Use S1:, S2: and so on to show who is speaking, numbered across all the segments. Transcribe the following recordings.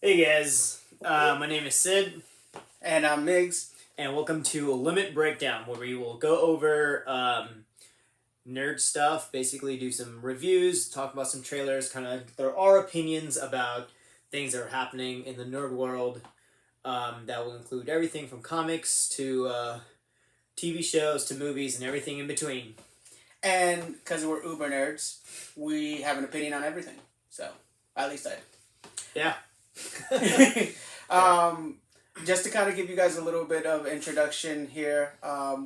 S1: Hey guys, my name is Sid,
S2: And I'm Migs.
S1: and welcome to a Limit Breakdown, where we will go over nerd stuff, basically do some reviews, talk about some trailers, kind of there are opinions about things that are happening in the nerd world. That will include everything from comics to TV shows to movies and everything in between.
S2: And because we're uber nerds, we have an opinion on everything. So, at least I
S1: Yeah.
S2: Just to kind of give you guys a little bit of introduction here,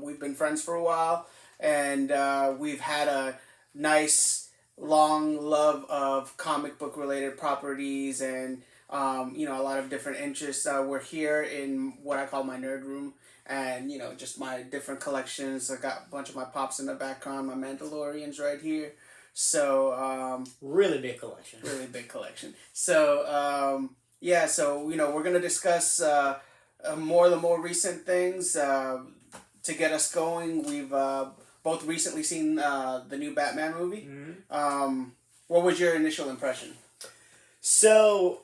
S2: we've been friends for a while, and we've had a nice, long love of comic book related properties and, a lot of different interests. We're here in what I call my nerd room, and, just my different collections. I got a bunch of my pops in the background, my Mandalorians right here. So,
S1: really big collection.
S2: Really big collection. So, we're going to discuss the more recent things to get us going. We've both recently seen the new Batman movie.
S1: Mm-hmm.
S2: What was your initial impression?
S1: So,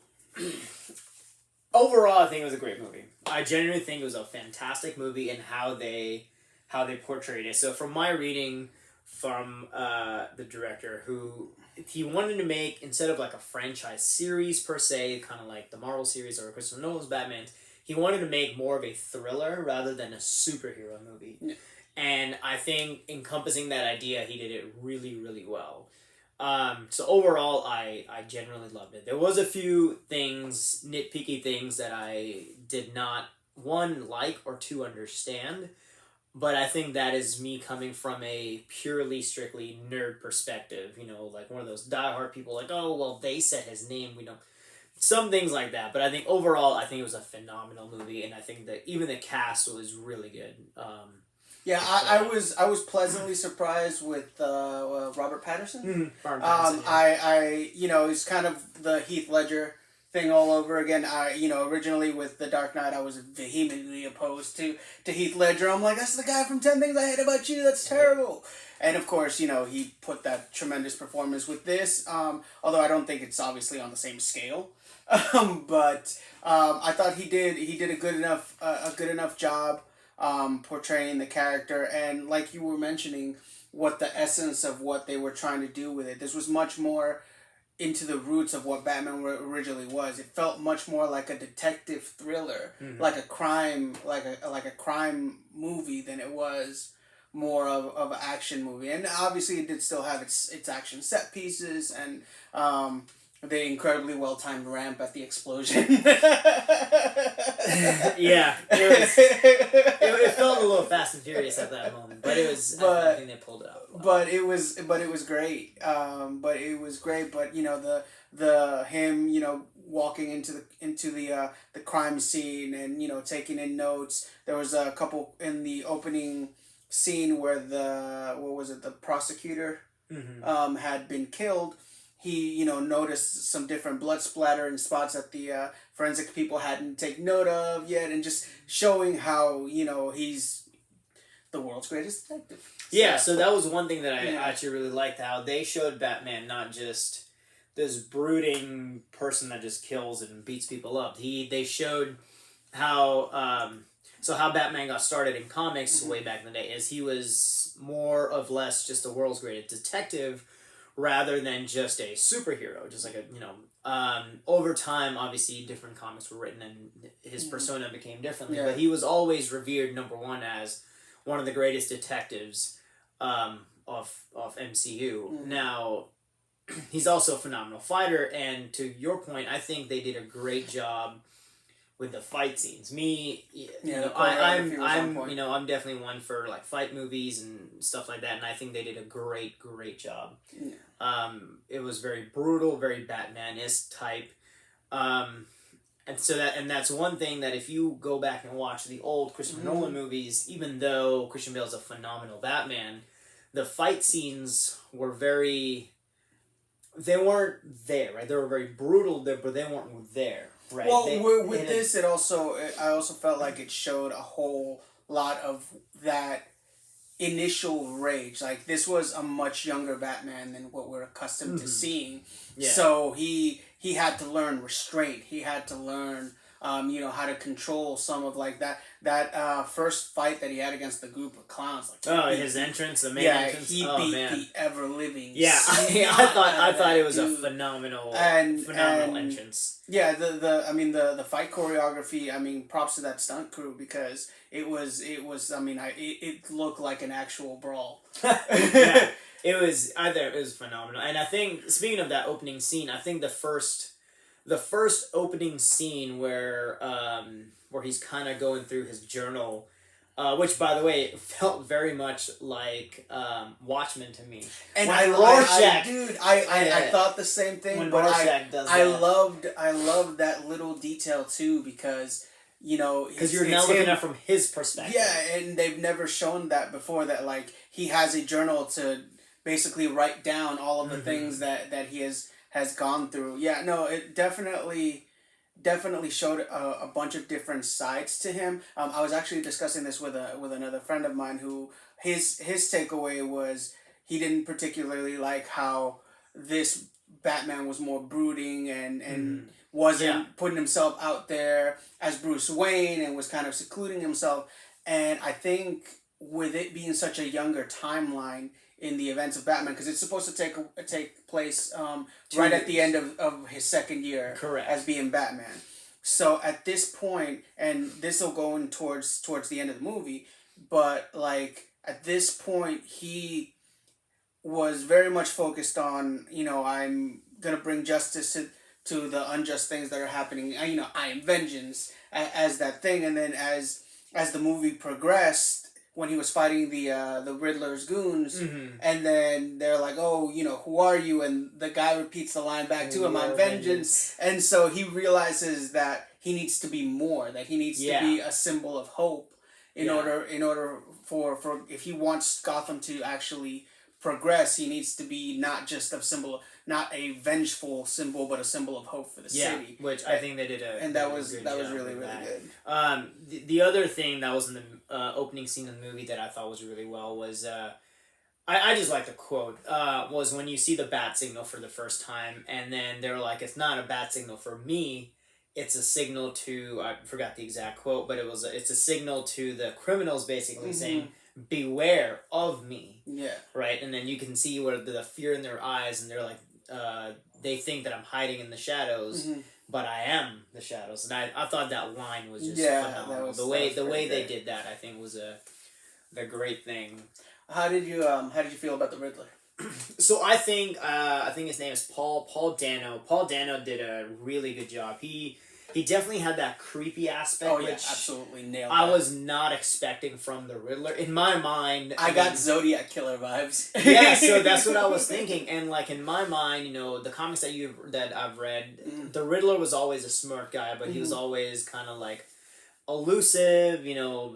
S1: overall, I think it was a great movie. I genuinely think it was a fantastic movie and how they portrayed it. So, from my reading from the director, who he wanted to make, instead of like a franchise series per se, kind of like the Marvel series or Christopher Nolan's Batman, he wanted to make more of a thriller rather than a superhero movie.
S2: Yeah.
S1: And I think encompassing that idea, he did it really, really well. So overall, I generally loved it. There was a few things, nitpicky things that I did not, one, like, or two, understand. But I think that is me coming from a purely, strictly nerd perspective. Like one of those diehard people like, oh, well, they said his name, we don't. Some things like that. But I think overall, I think it was a phenomenal movie. And I think that even the cast was really good.
S2: I was pleasantly surprised with Robert Pattinson.
S1: Mm-hmm. Pattinson, yeah.
S2: It's kind of the Heath Ledger thing all over again. Originally with The Dark Knight, I was vehemently opposed to Heath Ledger. I'm like, that's the guy from 10 Things I Hate About You. That's terrible. And of course, he put that tremendous performance with this. Although I don't think it's obviously on the same scale. But I thought he did a good enough job portraying the character, and like you were mentioning, what the essence of what they were trying to do with it. This was much more into the roots of what Batman originally was. It felt much more like a detective thriller,
S1: Mm-hmm.
S2: like a crime movie than it was more of an action movie. And obviously, it did still have its action set pieces and the incredibly well-timed ramp at the explosion.
S1: Yeah, it felt a little Fast and Furious at that moment, but it was. I think they pulled it out.
S2: But it was great. But the him walking into the crime scene and taking in notes. There was a couple in the opening scene where the prosecutor
S1: Mm-hmm.
S2: had been killed. He noticed some different blood splatter and spots that the forensic people hadn't taken note of yet, and just showing how he's the world's greatest detective.
S1: Yeah, so that was one thing that I actually really liked, how they showed Batman not just this brooding person that just kills and beats people up. They showed how how Batman got started in comics way back in the day is he was more or less just the world's greatest detective rather than just a superhero, just like over time, obviously, different comics were written and his persona became differently. Yeah. But he was always revered, number one, as one of the greatest detectives of MCU. Mm-hmm. Now, he's also a phenomenal fighter, and to your point, I think they did a great job with the fight scenes. I'm definitely one for like fight movies and stuff like that, and I think they did a great job. Yeah. It was very brutal, very Batman-esque type, and that's one thing that if you go back and watch the old Christopher Nolan movies, even though Christian Bale's a phenomenal Batman, the fight scenes were they weren't there, right? They were very brutal there, but they weren't there. Right.
S2: Well, I also felt like it showed a whole lot of that initial rage. Like, this was a much younger Batman than what we're accustomed to seeing.
S1: Yeah.
S2: So he had to learn restraint. He had to learn, how to control some of like that first fight that he had against the group of clowns. Like,
S1: his entrance, the main entrance.
S2: He beat the ever living.
S1: Yeah, I thought it was a phenomenal entrance.
S2: Yeah, the fight choreography. I mean, props to that stunt crew because it was. I mean, it looked like an actual brawl.
S1: Yeah, it was phenomenal. And I think, speaking of that opening scene, I think the first opening scene where he's kind of going through his journal, which, by the way, felt very much like Watchmen to me.
S2: And
S1: when
S2: Rorschach, I thought the same thing.
S1: When
S2: but
S1: Rorschach does
S2: I
S1: that.
S2: I loved that little detail too because
S1: because you're now looking at it from his perspective.
S2: Yeah, and they've never shown that before. That like he has a journal to basically write down all of the things that he has gone through. Yeah, no, it definitely showed a bunch of different sides to him. I was actually discussing this with another friend of mine who his takeaway was he didn't particularly like how this Batman was more brooding and wasn't putting himself out there as Bruce Wayne and was kind of secluding himself. And I think with it being such a younger timeline in the events of Batman, because it's supposed to take place right at the end of his second year as being Batman. So at this point, and this will go in towards the end of the movie, but like at this point he was very much focused on, I'm gonna bring justice to the unjust things that are happening. I am vengeance as that thing, and then as the movie progressed, when he was fighting the Riddler's goons, and then they're like, oh, who are you? And the guy repeats the line back to him, I'm vengeance. And so he realizes that he needs to be more, that he needs to be a symbol of hope in order for if he wants Gotham to actually progress, he needs to be not not a vengeful symbol, but a symbol of hope for the city.
S1: Which I think they did
S2: that was really good.
S1: The other thing that was in the opening scene of the movie that I thought was really well was I just like the quote was when you see the bat signal for the first time, and then they're like, it's not a bat signal for me, it's a signal to, I forgot the exact quote, but it's a signal to the criminals, basically saying, beware of me.
S2: Yeah.
S1: Right? And then you can see where the fear in their eyes, and they're like, they think that I'm hiding in the shadows, but I am the shadows. And I thought that line was just phenomenal. The way they did that, I think, was the great thing.
S2: How did you feel about the Riddler?
S1: So I think his name is Paul Dano. Paul Dano did a really good job. He definitely had that creepy aspect.
S2: Oh yeah, absolutely nailed it.
S1: I was not expecting from the Riddler. In my mind,
S2: I got Zodiac Killer vibes.
S1: Yeah, so that's what I was thinking. And like in my mind, the comics that I've read, the Riddler was always a smart guy, but he was always kind of like elusive,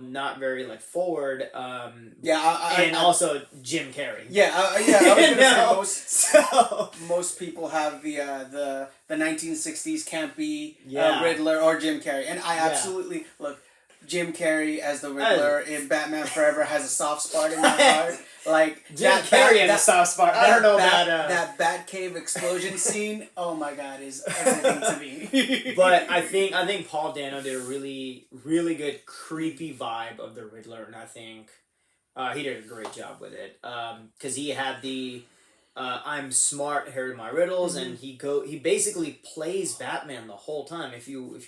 S1: not very like forward. Also Jim Carrey.
S2: I was gonna say most people have the 1960s campy Riddler or Jim Carrey, and I absolutely look. Jim Carrey as the Riddler in Batman Forever has a soft spot in my heart. Like
S1: Jim Carrey has a soft spot. I don't know about
S2: that Batcave explosion scene. Oh my God, is everything to me.
S1: But I think Paul Dano did a really, really good creepy vibe of the Riddler, and I think he did a great job with it. Because he had the I'm smart, here are my riddles, and he basically plays Batman the whole time. If you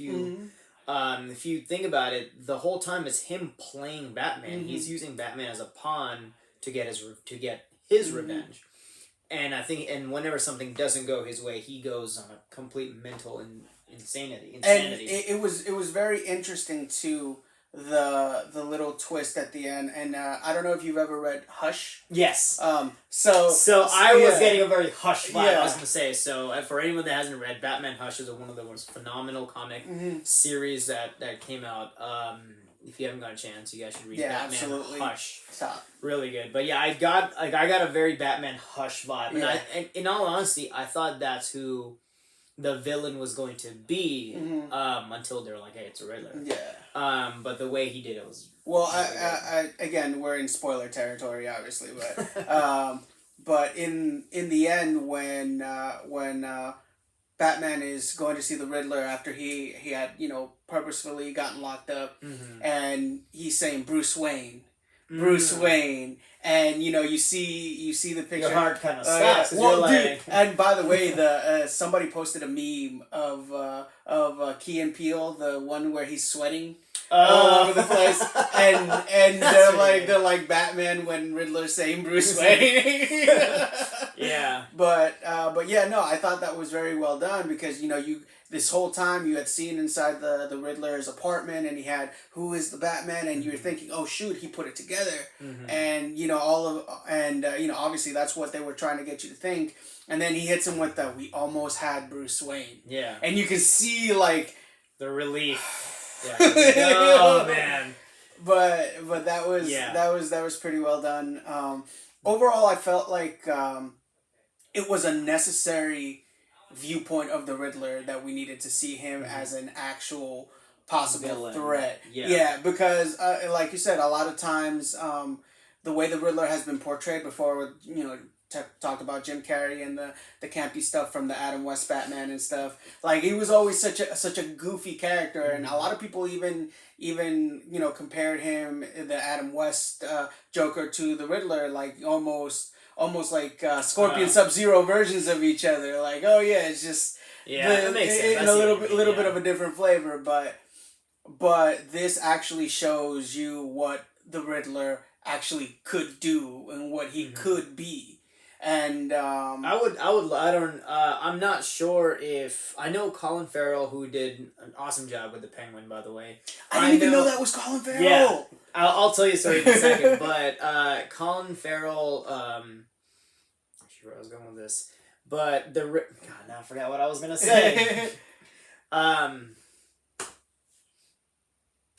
S1: think about it, the whole time it's him playing Batman. He's using Batman as a pawn to get his revenge. And I think, whenever something doesn't go his way, he goes on a complete mental insanity.
S2: And it was very interesting too, the little twist at the end. And I don't know if you've ever read Hush.
S1: Yes.
S2: So
S1: I was getting a very Hush vibe. I was gonna say. So for anyone that hasn't read, Batman Hush is one of the most phenomenal comic series that came out. If you haven't got a chance, you guys should read Batman
S2: absolutely.
S1: Hush.
S2: Stop.
S1: Really good. But yeah, I got a very Batman Hush vibe. And in all honesty, I thought that's who the villain was going to be, until they're like, hey, it's a Riddler.
S2: Yeah.
S1: But the way he did it was...
S2: Well, I again, we're in spoiler territory, obviously, but in the end, when Batman is going to see the Riddler after he had, purposefully gotten locked up, and he's saying Bruce Wayne, and you see the picture.
S1: Your heart kind of stops.
S2: Yeah. Well, dude, and by the way, somebody posted a meme of Key and Peele, the one where he's sweating all over the place, and they're like Batman when Riddler's saying Bruce Wayne.
S1: Yeah.
S2: But yeah, no, I thought that was very well done because this whole time you had seen inside the Riddler's apartment, and he had who is the Batman, and you're thinking, oh shoot, he put it together, and obviously that's what they were trying to get you to think, and then he hits him with the we almost had Bruce Wayne, and you can see like
S1: the relief. Yeah. Oh man.
S2: But that was pretty well done. Overall, I felt like it was a necessary viewpoint of the Riddler that we needed to see him as an actual possible villain. Threat. Yeah, because like you said, a lot of times the way the Riddler has been portrayed before, talked about Jim Carrey and the campy stuff from the Adam West Batman and stuff. Like he was always such a goofy character, and a lot of people even compared him, the Adam West Joker, to the Riddler, like almost like Scorpion Sub-Zero versions of each other. Like, oh yeah, it's just
S1: that makes sense.
S2: In a little bit of a different flavor, but this actually shows you what the Riddler actually could do and what he could be. And I'm not sure if I know Colin Farrell, who did an awesome job with the Penguin, by the way. I didn't even know that was Colin Farrell.
S1: Yeah, I'll tell you a story in a second. But Colin Farrell, I'm sure where I was going with this, but God, now I forgot what I was gonna say.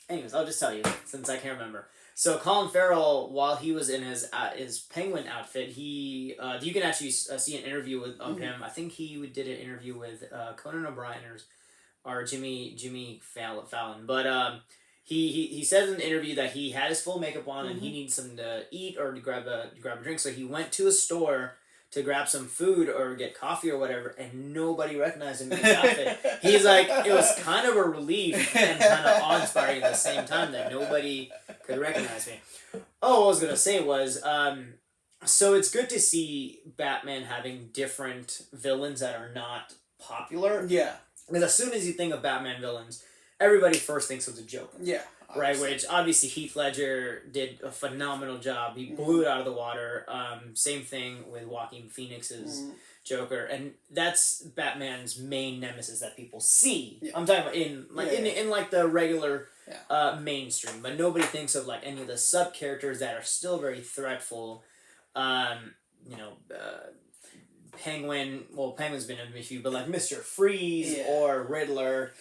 S1: Anyways, I'll just tell you since I can't remember. So Colin Farrell, while he was in his Penguin outfit, you can actually see an interview of him. I think he did an interview with Conan O'Brien or Jimmy Fallon. But he said in the interview that he had his full makeup on and he needed something to eat or to grab a drink. So he went to a store to grab some food or get coffee or whatever, and nobody recognized him in his outfit. He's like, it was kind of a relief and kind of awe-inspiring at the same time that nobody could recognize me. Oh, what I was going to say was, so it's good to see Batman having different villains that are not popular.
S2: Yeah.
S1: Because as soon as you think of Batman villains, everybody first thinks of the Joker.
S2: Yeah.
S1: Right, which obviously Heath Ledger did a phenomenal job. He blew it out of the water. Same thing with Joaquin Phoenix's Joker, and that's Batman's main nemesis that people see. Yeah. I'm talking about in like the regular mainstream, but nobody thinks of like any of the sub characters that are still very threatful. Penguin. Well, Penguin's been in a few, but like Mr. Freeze or Riddler.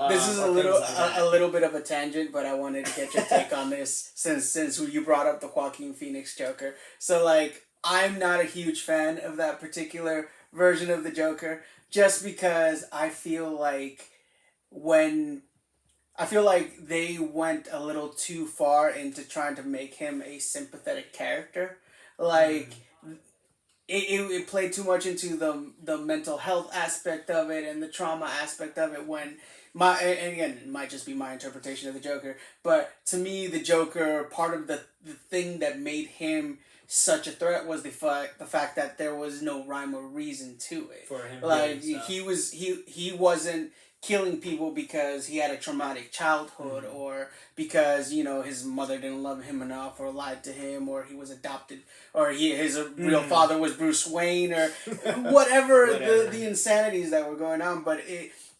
S2: This is a little bit of a tangent, but I wanted to get your take on this since you brought up the Joaquin Phoenix Joker. So like, I'm not a huge fan of that particular version of the Joker, just because I feel like they went a little too far into trying to make him a sympathetic character. Like, it played too much into the mental health aspect of it and the trauma aspect of it when... and again, it might just be my interpretation of the Joker, but to me, the Joker, part of the thing that made him such a threat was the fact that there was no rhyme or reason to it.
S1: For him,
S2: like he wasn't killing people because he had a traumatic childhood or because his mother didn't love him enough or lied to him or he was adopted or his real father was Bruce Wayne or whatever. The insanities that were going on, but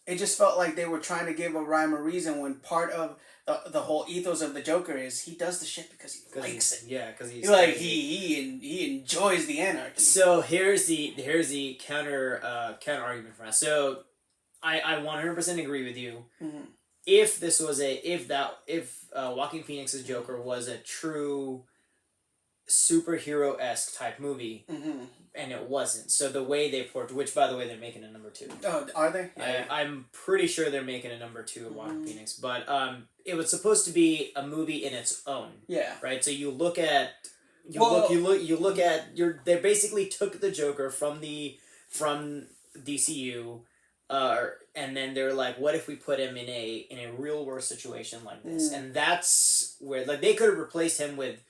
S2: it just felt like they were trying to give a rhyme or reason when part of the whole ethos of the Joker is he does the shit because he likes it. Yeah, because he's like he enjoys the anarchy.
S1: So here's the counter argument for us. So I 100% agree with you. Mm-hmm. If this was if Joaquin Phoenix's Joker was a true superhero-esque type movie, and it wasn't. So the way they portrayed, which by the way they're making a number 2.
S2: Oh, are they? Yeah.
S1: I'm pretty sure they're making a number 2 of Joaquin Phoenix, but it was supposed to be a movie in its own.
S2: Yeah.
S1: Right. So you look at they basically took the Joker from DCU, and then they're like, what if we put him in a real world situation like this? And that's where, like, they could have replaced him with,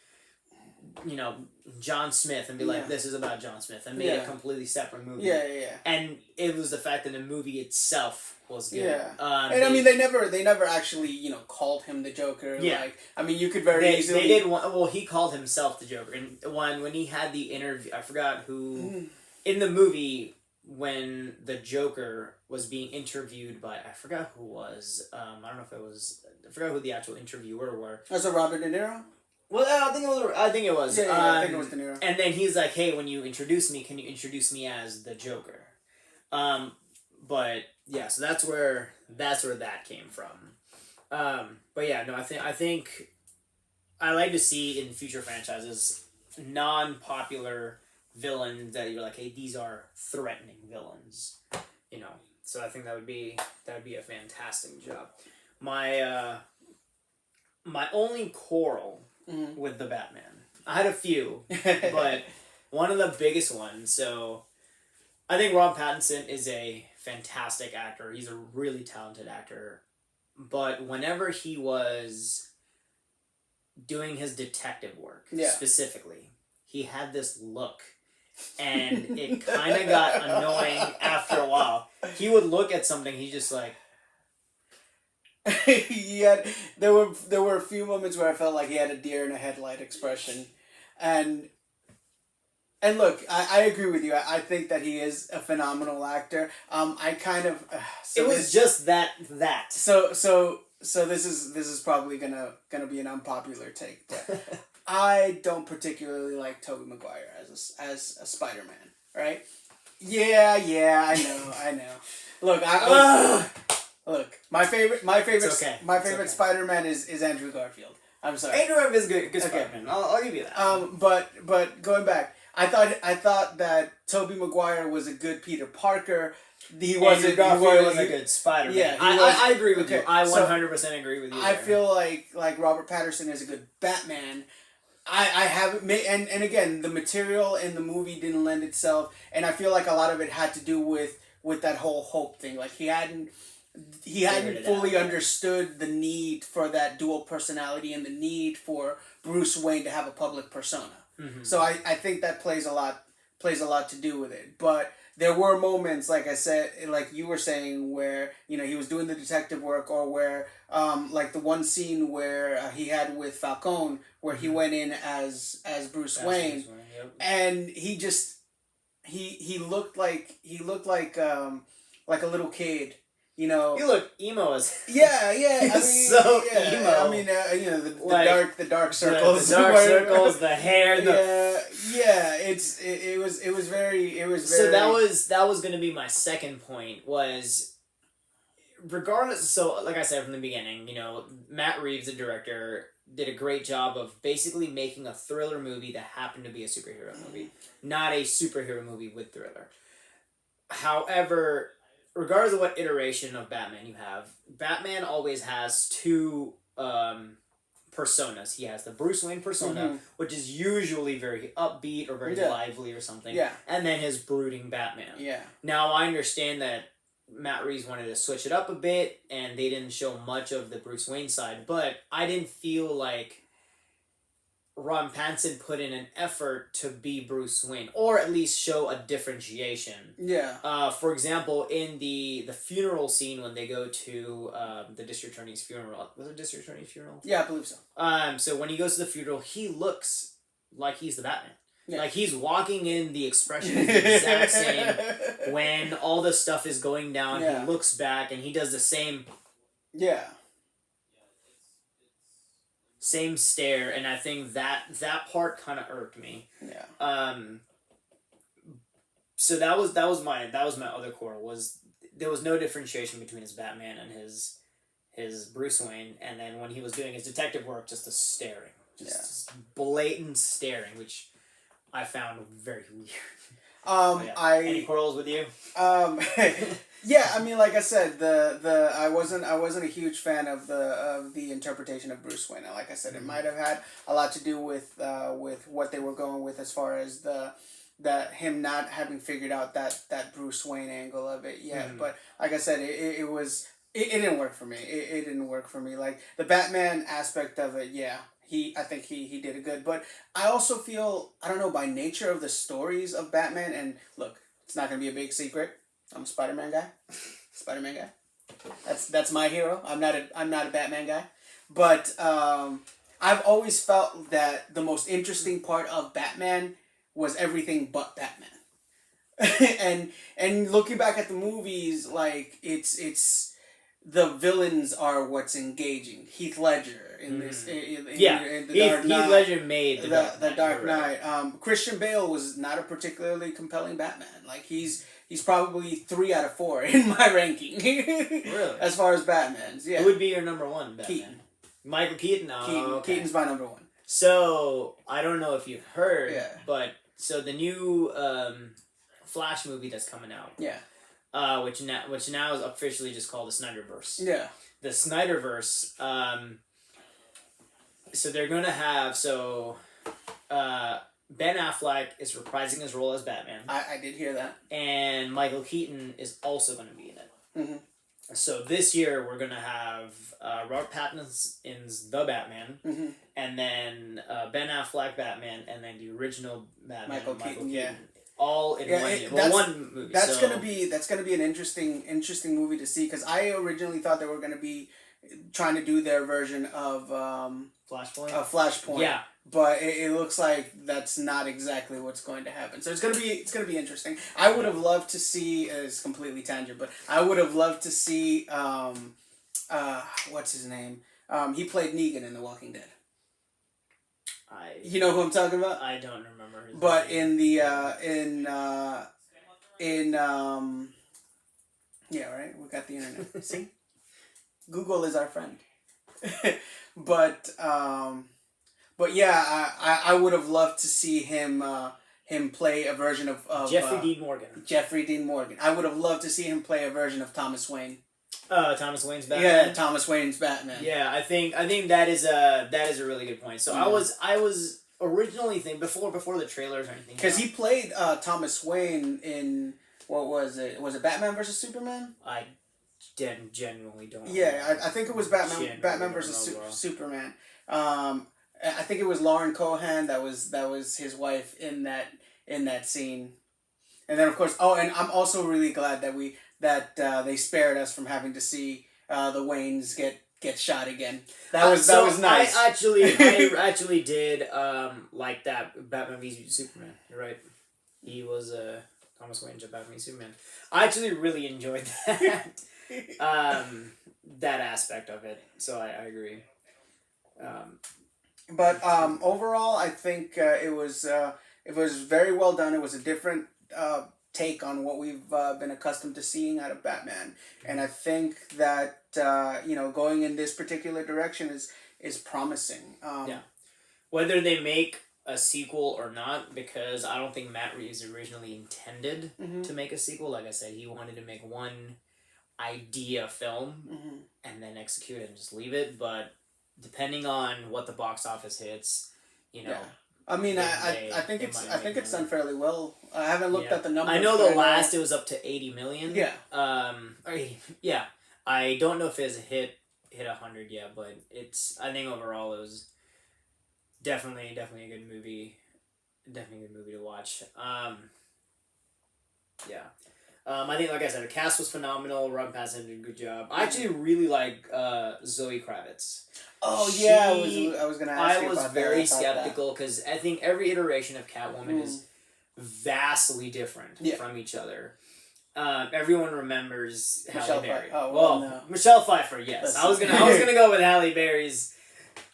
S1: John Smith and be like, this is about John Smith, and made a completely separate movie.
S2: Yeah.
S1: And it was the fact that the movie itself was good.
S2: Yeah. And they never actually, called him the Joker.
S1: Yeah.
S2: Like, I mean, you could very easily.
S1: They did one. Well, he called himself the Joker, and when he had the interview, I forgot who in the movie, when the Joker was being interviewed by, I forgot who was. I don't know if it was. I forgot who the actual interviewer were.
S2: Was it Robert De Niro?
S1: Well, I think it was.
S2: Yeah, I think it was De Niro.
S1: And then he's like, "Hey, when you introduce me, can you introduce me as the Joker?" But yeah, so that's where that came from. But yeah, no, I think I like to see in future franchises non-popular villains that you're like, hey, these are threatening villains, So I think that would be a fantastic job. My only quarrel with the Batman, I had a few, but one of the biggest ones. So I think Rob Pattinson is a fantastic actor. He's a really talented actor, but whenever he was doing his detective work, specifically, he had this look. And it kind of got annoying after a while. He would look at something, he's just like...
S2: There were a few moments where I felt like he had a deer in a headlight expression. And look, I agree with you. I think that he is a phenomenal actor. I kind of...
S1: it was just that.
S2: So this is probably gonna be an unpopular take, but... I don't particularly like Tobey Maguire as a Spider-Man, right? Yeah, I know. Look, look, my favorite Spider-Man is Andrew Garfield. I'm sorry.
S1: Andrew Garfield is good Spider-Man. I'll give you that.
S2: But going back, I thought that Tobey Maguire was a good Peter Parker.
S1: Andrew Garfield was a good Spider-Man. Yeah, I agree with you. I 100% agree with you.
S2: I feel like Robert Pattinson is a good Batman. I haven't made, and again, the material in the movie didn't lend itself, and I feel like a lot of it had to do with that whole hope thing. Like he hadn't fully understood the need for that dual personality and the need for Bruce Wayne to have a public persona. Mm-hmm. So I think that plays a lot to do with it. But there were moments, like I said, like you were saying, where he was doing the detective work, or where like the one scene where he had with Falcone, where he went in as Bruce Wayne, and he just he looked like a little kid. He
S1: looked emo as
S2: yeah.
S1: He was so emo.
S2: I mean, the dark circles,
S1: the dark circles, the hair.
S2: It was very.
S1: So that was going to be my second point. Was regardless. So like I said from the beginning, Matt Reeves, the director, did a great job of basically making a thriller movie that happened to be a superhero movie, not a superhero movie with thriller. However, regardless of what iteration of Batman you have, Batman always has two personas. He has the Bruce Wayne persona, which is usually very upbeat or very lively or something. Yeah. And then his brooding Batman. Yeah. Now, I understand that Matt Reeves wanted to switch it up a bit, and they didn't show much of the Bruce Wayne side, but I didn't feel like Ron Pattinson put in an effort to be Bruce Wayne, or at least show a differentiation. Yeah. For example, in the funeral scene when they go to the district attorney's funeral, was it district attorney's funeral?
S2: Yeah, I believe so.
S1: So when he goes to the funeral, he looks like he's the Batman. Yeah. Like he's walking in, the expression is the exact same. When all the stuff is going down, he looks back and he does the same. Yeah. Same stare, and I think that part kind of irked me. Yeah. So that was my other core, was there was no differentiation between his Batman and his Bruce Wayne, and then when he was doing his detective work, just a staring, just blatant staring, which I found very weird. Any quarrels with you?
S2: Yeah, I mean, like I said, I wasn't a huge fan of the interpretation of Bruce Wayne. Like I said, it might have had a lot to do with what they were going with as far as him not having figured out that Bruce Wayne angle of it yet. But like I said, it didn't work for me. It didn't work for me. Like the Batman aspect of it, yeah. I think he did it good. But I also feel, I don't know, by nature of the stories of Batman, and look, it's not gonna be a big secret. I'm a Spider-Man guy. Spider-Man guy. That's my hero. I'm not a Batman guy. But I've always felt that the most interesting part of Batman was everything but Batman. and looking back at the movies, like it's the villains are what's engaging. Heath Ledger in this, in the Dark Knight.
S1: Heath Ledger made
S2: the Dark Knight. Christian Bale was not a particularly compelling Batman. Like he's probably 3 out of 4 in my ranking.
S1: Really?
S2: As far as Batmans, yeah.
S1: Who would be your number one Batman?
S2: Keaton.
S1: Michael Keaton? Okay.
S2: Keaton's my number one.
S1: So, I don't know if you've heard,
S2: Yeah.
S1: but so the new Flash movie that's coming out.
S2: Yeah.
S1: Which now is officially just called the Snyderverse.
S2: Yeah.
S1: The Snyderverse. So they're gonna have Ben Affleck is reprising his role as Batman.
S2: I did hear that.
S1: And Michael Keaton is also going to be in it.
S2: Mm-hmm.
S1: So this year we're going to have Robert Pattinson's The Batman, and then Ben Affleck Batman, and then the original Batman, Michael Keaton. Yeah. All in one year. Well, one movie.
S2: That's gonna be an interesting movie to see, because I originally thought they were gonna be trying to do their version of
S1: Flashpoint.
S2: Flashpoint.
S1: Yeah.
S2: But it looks like that's not exactly what's going to happen. So it's gonna be interesting. I would have loved to see, it's completely tangent, but I would have loved to see what's his name? He played Negan in The Walking Dead. You know who I'm talking about?
S1: I don't remember his
S2: but
S1: name.
S2: Yeah, right? We got the internet. See? Google is our friend. But yeah, I would have loved to see him play a version of
S1: Jeffrey Dean Morgan.
S2: Jeffrey Dean Morgan. I would have loved to see him play a version of Thomas Wayne.
S1: Thomas Wayne's Batman.
S2: Yeah, Thomas Wayne's Batman.
S1: Yeah, I think that is a really good point. So I was originally thinking before the trailers or anything,
S2: because he played Thomas Wayne in, what was it? Was it Batman versus Superman?
S1: I genuinely don't.
S2: Yeah, I think it was Batman versus Superman. I think it was Lauren Cohan that was his wife in that scene, and then of course, and I'm also really glad that they spared us from having to see the Waynes get shot again. That was nice.
S1: I actually did like that Batman v Superman. You're right. He was Thomas Wayne Batman v Superman. I actually really enjoyed that that aspect of it. So I agree.
S2: But overall, I think it was very well done. It was a different take on what we've been accustomed to seeing out of Batman, and I think that going in this particular direction is promising.
S1: Yeah, whether they make a sequel or not, because I don't think Matt Reeves originally intended to make a sequel. Like I said, he wanted to make one idea film and then execute it and just leave it. But depending on what the box office hits,
S2: Yeah. I mean, I think it's done fairly well. I haven't looked at the numbers.
S1: I know the last it was up to 80 million.
S2: Yeah.
S1: Yeah. I don't know if it's hit 100 yet, but I think overall it was definitely a good movie. Definitely a good movie to watch. Yeah. I think, like I said, the cast was phenomenal. Rob Pattinson did a good job. I actually really like Zoe Kravitz.
S2: Oh yeah, I was gonna ask you about that.
S1: I was very skeptical because I think every iteration of Catwoman is vastly different from each other. Everyone remembers Halle Berry.
S2: No.
S1: Michelle Pfeiffer. Yes, I was gonna go with Halle Berry's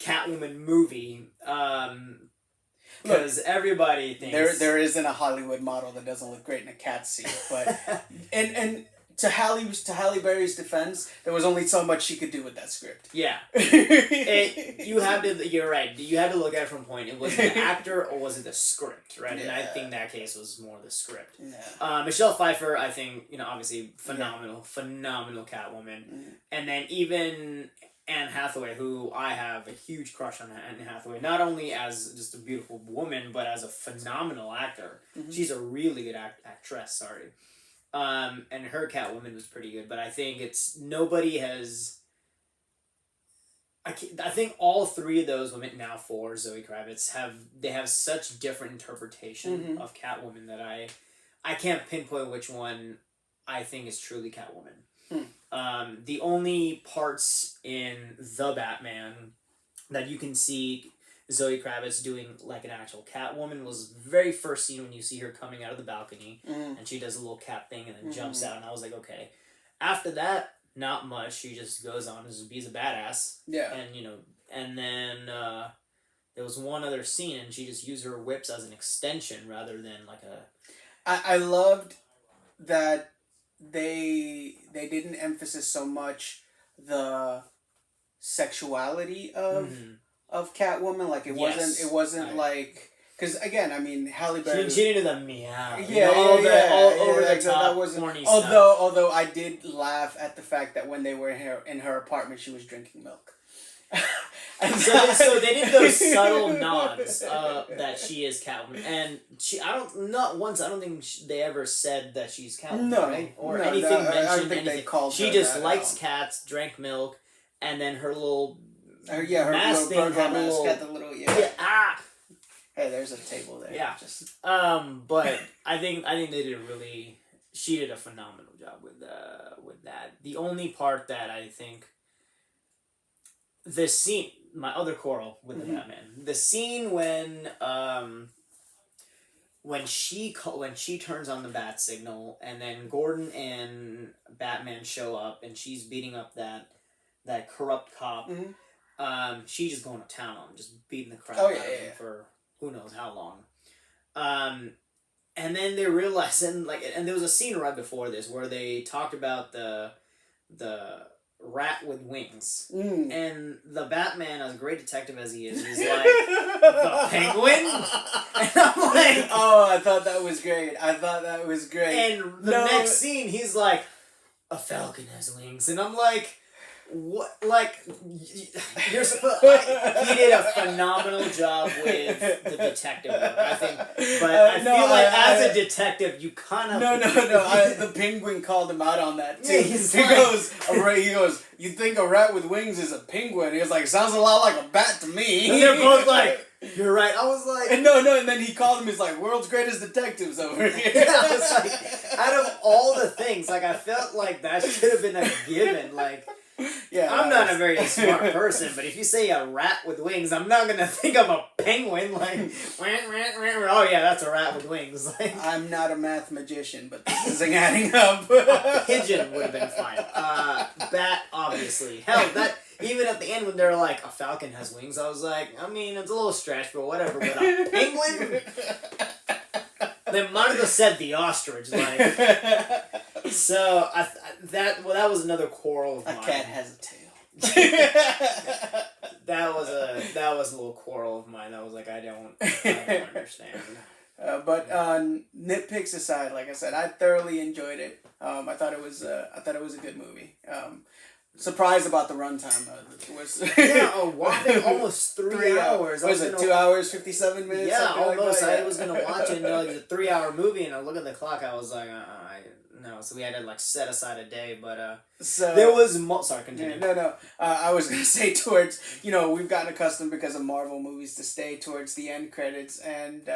S1: Catwoman movie. Because everybody thinks
S2: there isn't a Hollywood model that doesn't look great in a cat suit, but and to Halle Berry's defense, there was only so much she could do with that script.
S1: Yeah. You're right. You had to look at it from a point. It was the actor or was it the script, right? Yeah. And I think that case was more the script. Yeah. Michelle Pfeiffer, I think, obviously phenomenal Catwoman. Mm. And then even Anne Hathaway, who I have a huge crush on Anne Hathaway, not only as just a beautiful woman, but as a phenomenal actor. Mm-hmm. She's a really good actress, sorry. And her Catwoman was pretty good, but I think nobody has... I think all three of those women, now four, Zoe Kravitz, have such different interpretation of Catwoman that I can't pinpoint which one I think is truly Catwoman. The only parts in The Batman that you can see Zoe Kravitz doing like an actual Catwoman was the very first scene when you see her coming out of the balcony and she does a little cat thing and then jumps out, and I was like, okay. After that, not much. She just goes on and be a badass. Yeah. And then there was one other scene and she just used her whips as an extension rather than like a...
S2: I loved that they didn't emphasize so much the sexuality of Catwoman. Like it wasn't like, because again, I mean, Halle Berry.
S1: She did the meow.
S2: All over the top. That wasn't
S1: corny
S2: stuff. Although I did laugh at the fact that when they were in her apartment, she was drinking milk.
S1: so they did those subtle nods that she is Catwoman, and I don't think they ever said that she's Catwoman, right? Or anything mentioned. I don't think anything. They called she just likes cats, drank milk, and then her little
S2: her mask thing had the little Hey, there's a table there.
S1: Yeah. But I think they did she did a phenomenal job with that. The only part that I think the scene, my other quarrel with the Batman, the scene when she turns on the bat signal and then Gordon and Batman show up and she's beating up that corrupt cop. She's just going to town on him, just beating the crap out of him for who knows how long. And then they realized, and there was a scene right before this where they talked about the rat with wings. And the Batman, as great detective as he is, he's like, the Penguin? And I'm like...
S2: Oh, I thought that was great.
S1: And the next scene, he's like, a falcon has wings. And I'm like... What, like, you're supposed... he did a phenomenal job with the detective work, I think. But I feel like as a detective, you kind of...
S2: No. The Penguin called him out on that, too. Yeah, he goes, you think a rat with wings is a penguin? He was like, sounds a lot like a bat to me.
S1: And they're both like... You're right. I was like...
S2: And and then he called him, he's like, world's greatest detectives over here.
S1: Yeah, I was like, out of all the things, like, I felt like that should have been a given, like... Yeah, I'm not a very smart person, but if you say a rat with wings, I'm not gonna think of a penguin like, oh yeah, that's a rat with wings. Like,
S2: I'm not a math magician, but this isn't adding up.
S1: A pigeon would have been fine. Bat, obviously. Hell, that even at the end when they're like, a falcon has wings, I was like, I mean, it's a little stretch, but whatever. But a penguin. They might have said the ostrich, like. So that was another quarrel of mine.
S2: A cat has a tail.
S1: that was a little quarrel of mine. I was like, I don't understand.
S2: But nitpicks aside, like I said, I thoroughly enjoyed it. I thought it was a good movie. Surprised about the runtime.
S1: Almost 3 hours.
S2: Was it 2 hours 57 minutes?
S1: Yeah, almost. I was gonna watch it. It was a 3 hour movie, and I look at the clock. I was like, no. So we had to set aside a day, but there was sorry, continue.
S2: No. I was gonna say towards we've gotten accustomed because of Marvel movies to stay towards the end credits, and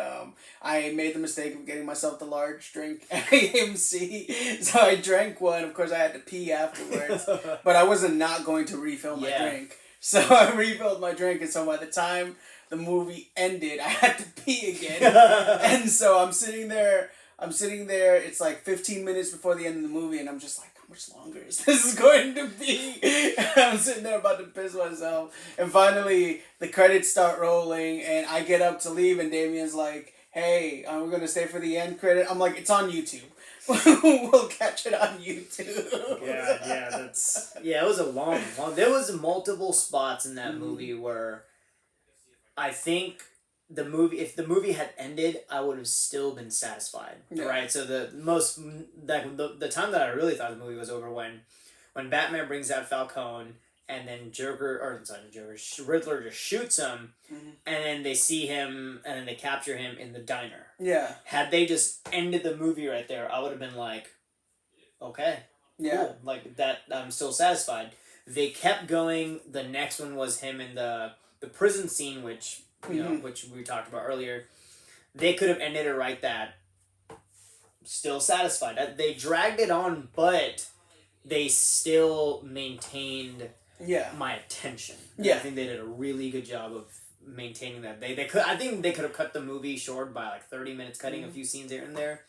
S2: I made the mistake of getting myself the large drink at AMC, so I drank one. Of course, I had to pee afterwards, but I wasn't not going to refill my drink, so I refilled my drink, and so by the time the movie ended, I had to pee again, and so I'm sitting there. It's like 15 minutes before the end of the movie, and I'm just like, how much longer is this going to be? I'm sitting there about to piss myself, and finally the credits start rolling, and I get up to leave, and Damien's like, hey, we're going to stay for the end credit. I'm like, it's on YouTube. we'll catch it on YouTube.
S1: It was a long. There was multiple spots in that movie where I think if the movie had ended, I would have still been satisfied. Yeah. Right. So the time that I really thought the movie was over when Batman brings out Falcone. And then Riddler just shoots him, and then they see him, and then they capture him in the diner.
S2: Yeah.
S1: Had they just ended the movie right there, I would have been like, okay, cool. Like that, I'm still satisfied. They kept going. The next one was him in the prison scene, which which we talked about earlier. They could have ended it right that. Still satisfied. They dragged it on, but they still maintained.
S2: Yeah.
S1: My attention.
S2: Yeah.
S1: I think they did a really good job of maintaining that. I think they could have cut the movie short by like 30 minutes, cutting a few scenes here and there.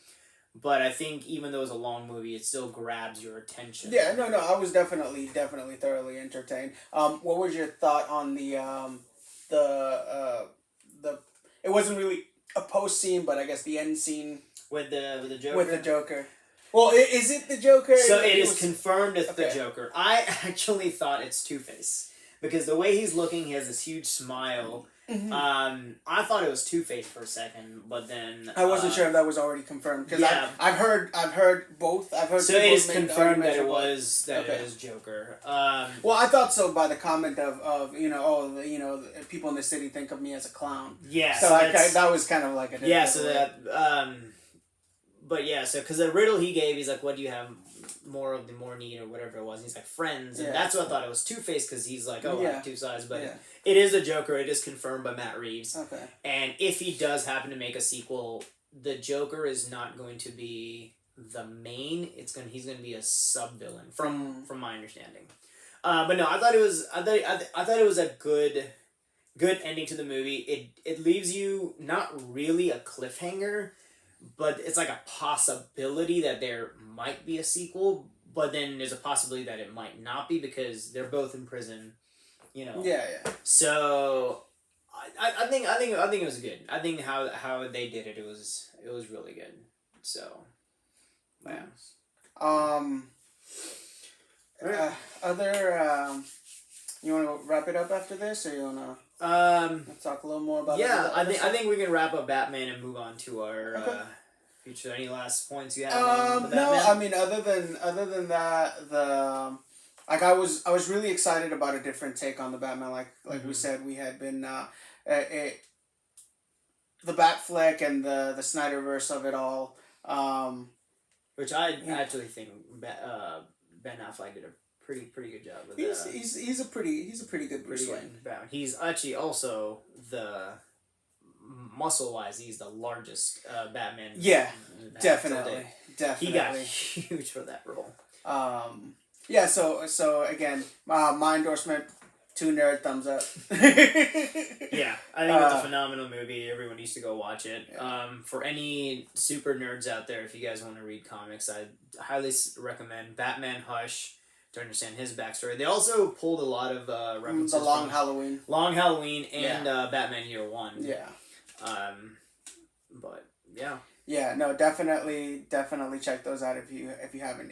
S1: But I think even though it's a long movie, it still grabs your attention.
S2: Yeah, no, I was definitely thoroughly entertained. What was your thought on the it wasn't really a post scene, but I guess the end scene
S1: with the Joker.
S2: With the Joker. Well, is it the Joker?
S1: So it is confirmed it's the Joker. I actually thought it's Two-Face. Because the way he's looking, he has this huge smile. Mm-hmm. I thought it was Two-Face for a second, but then...
S2: I wasn't sure if that was already confirmed. Because I've heard both. I've heard.
S1: So it is confirmed that it was Joker.
S2: Well, I thought so by the comment of people in the city think of me as a clown.
S1: Yeah.
S2: So that was kind of like a...
S1: Yeah, so that... But yeah, so because the riddle he gave, he's like, what do you have more of the more need or whatever it was? And he's like, friends. And that's what I thought it was Two-Face because he's like, I have two sides. But it is a Joker. It is confirmed by Matt Reeves. Okay. And if he does happen to make a sequel, the Joker is not going to be the main. He's going to be a sub-villain from my understanding. But no, I thought it was a good ending to the movie. It leaves you not really a cliffhanger, but it's like a possibility that there might be a sequel, but then there's a possibility that it might not be because they're both in prison, Yeah. So I think it was good. I think how they did it was really good. So yeah.
S2: You want to wrap it up after this, or you want to talk a little more about?
S1: Yeah, I think we can wrap up Batman and move on to our future. Any last points you have? On
S2: no, I mean other than that, I was really excited about a different take on the Batman. Like we said, we had been the Bat flick and the Snyderverse of it all.
S1: Which I actually think Ben Affleck did a pretty good job with that.
S2: He's a pretty good Bruce Wayne.
S1: He's actually also muscle-wise, he's the largest Batman.
S2: Yeah, definitely.
S1: He got huge for that role.
S2: Yeah. So again, my endorsement. 2 nerd thumbs up.
S1: Yeah, I think it's a phenomenal movie. Everyone needs to go watch it. Yeah. For any super nerds out there, if you guys want to read comics, I highly recommend Batman Hush to understand his backstory. They also pulled a lot of references
S2: the Long
S1: Halloween, and Batman Year One.
S2: Yeah.
S1: But yeah.
S2: Yeah. No. Definitely check those out if you haven't.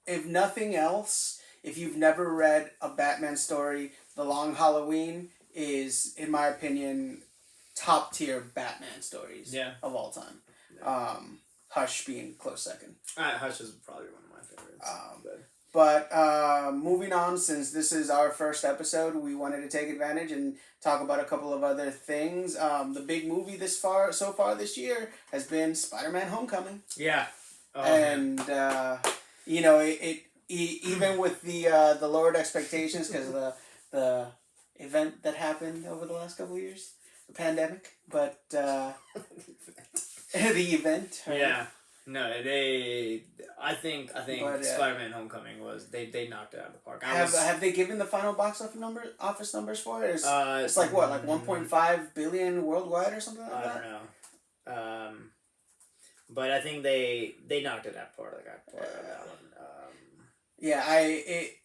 S2: If nothing else, if you've never read a Batman story, The Long Halloween is, in my opinion, top tier Batman stories of all time. Yeah. Hush being close second.
S1: Hush is probably one of my favorites.
S2: But moving on, since this is our first episode, we wanted to take advantage and talk about a couple of other things. The big movie so far this year has been Spider-Man: Homecoming.
S1: Yeah.
S2: And even with the lowered expectations because of the event that happened over the last couple of years, the pandemic, but the event. Right?
S1: Yeah. No, I think Spider-Man: Homecoming was they knocked it out of the park.
S2: Have they given the final box office numbers for it? It's like what, like 1.5 billion worldwide or something like that?
S1: I don't know. But I think they knocked it out of that one.
S2: Yeah,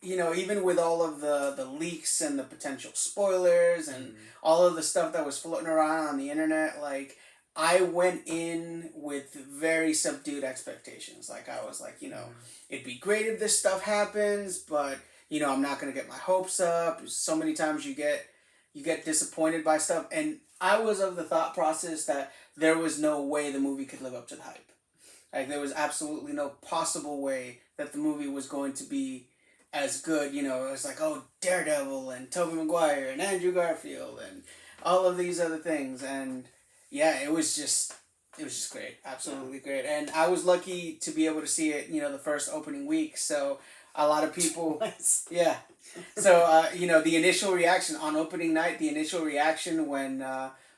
S2: even with all of the leaks and the potential spoilers and all of the stuff that was floating around on the internet, like, I went in with very subdued expectations. Like, I was like, it'd be great if this stuff happens, but, I'm not going to get my hopes up. So many times you get disappointed by stuff. And I was of the thought process that there was no way the movie could live up to the hype. Like, there was absolutely no possible way that the movie was going to be as good. It was like, oh, Daredevil and Tobey Maguire and Andrew Garfield and all of these other things. And yeah, it was just great. Absolutely great. And I was lucky to be able to see it, the first opening week. So a lot of people, yeah. So, the initial reaction on opening night,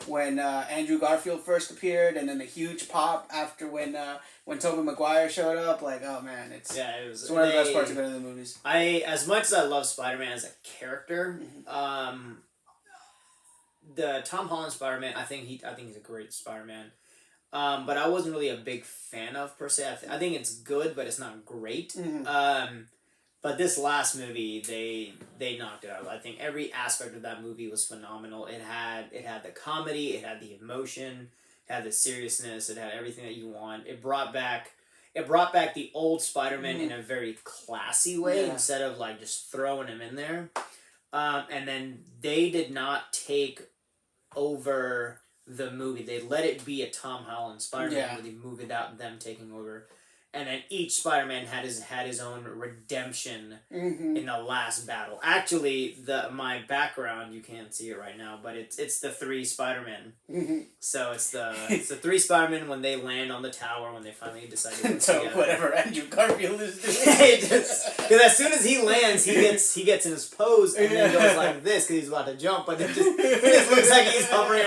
S2: when Andrew Garfield first appeared, and then the huge pop after when Tobey Maguire showed up, like, oh man, it's one of the best parts of going to the movies.
S1: As much as I love Spider-Man as a character, the Tom Holland Spider-Man, I think he's a great Spider-Man. But I wasn't really a big fan of, per se. I think it's good, but it's not great.
S2: Mm-hmm.
S1: But this last movie, they knocked it out. I think every aspect of that movie was phenomenal. It had the comedy, it had the emotion, it had the seriousness, it had everything that you want. It brought back the old Spider-Man in a very classy way, instead of like just throwing him in there. And then they did not take over the movie. They let it be a Tom Holland Spider-Man where they move it out, them taking over. And then each Spider-Man had his own redemption in the last battle. Actually, my background, you can't see it right now, but it's the three Spider-Men. Mm-hmm. So it's the three Spider-Men when they land on the tower, when they finally decide to work together.
S2: Whatever Andrew Garfield is doing.
S1: Because as soon as he lands, he gets in his pose and then goes like this because he's about to jump, but it just looks like he's hovering